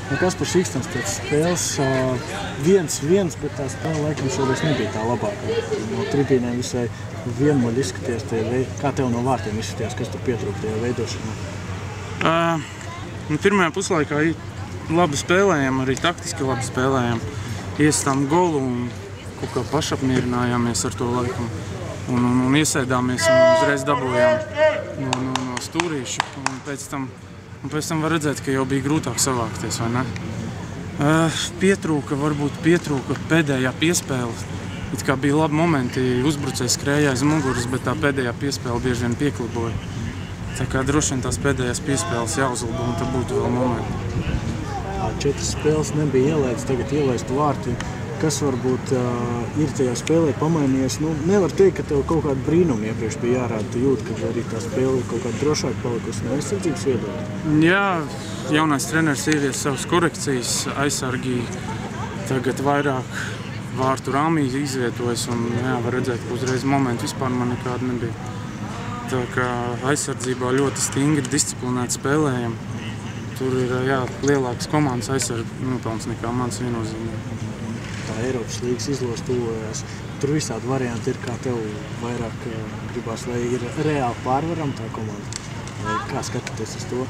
Kaspars Ikstens pēc spēles 1-1, bet tā spēle laikam šoreiz nebija tā labākā. No tribīnēm visai vienmuļi izskaties, kā tev no vārtiem izskaties, kas tu pietrūk tajā veidošanā? Pirmajā puslaikā labi spēlējām, arī taktiski labi spēlējām. Iestām golu un kaut kā pašapmierinājāmies ar to laikam. Un iesēdāmies un uzreiz dabūjām no stūrīša. Un pēc tam var redzēt, ka jau bija grūtāk savākties, vai ne? Varbūt pietrūka pēdējā piespēle. It kā bija labi momenti, uzbrucējs skrēja aiz muguras, bet tā pēdējā piespēle bieži vien piekliboja. Tā kā droši vien tās pēdējās piespēles jāuzlabo, un tad būtu vēl momenti. 4 spēles nebija ielaists, tagad ielaist vārti. Kas varbūt ir tajā spēlē pamainījies? Nevar teikt, ka tev kaut kāda brīnuma iepriekš bija jārāda. Tu jūti, ka arī tā spēle ir kaut kāda drošāka palikusi no aizsardzības viedokļa. Jā, jaunais treneris ievies savas korekcijas, aizsargi tagad vairāk vārtu rāmī izvietojas, un var redzēt, ka uzreiz momenti vispār man nekāda nebija. Tā kā aizsardzībā ļoti stingri, disciplinēti spēlējam. Tur ir lielākas komandas aizsardzību nopelns nekā mans viennozīmīgi. Tā Eiropas līgas izlase tuvojās. Tur visādi varianti ir, kā tev vairāk gribās, vai ir reāli pārvaram tā komanda. Vai kā skatāties uz to?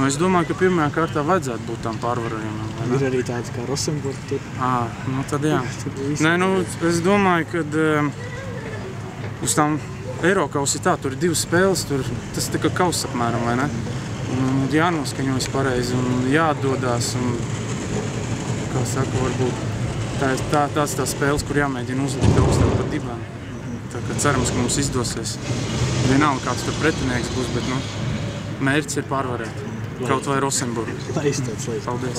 Es domāju, ka pirmajā kārtā vajadzētu būt tām pārvarējumam. Ir arī tāds kā Rosenburg tur? Tad jā. Es domāju, ka uz tām Eirokausi tur ir 2 spēles, tas tā kā kauss apmēram, vai ne? Jānoskaņojas pareizi un jāatdodās. Kā saka, varbūt tās spēles, kur jāmēģina uzlikt augstāk par dibām. Tā kā cerams, ka mums izdosies. Vienalga, kāds tur pretinieks būs, bet mērķis ir pārvarēt. Kaut vai Rosenburgu. Lai izteic, lai. Paldies.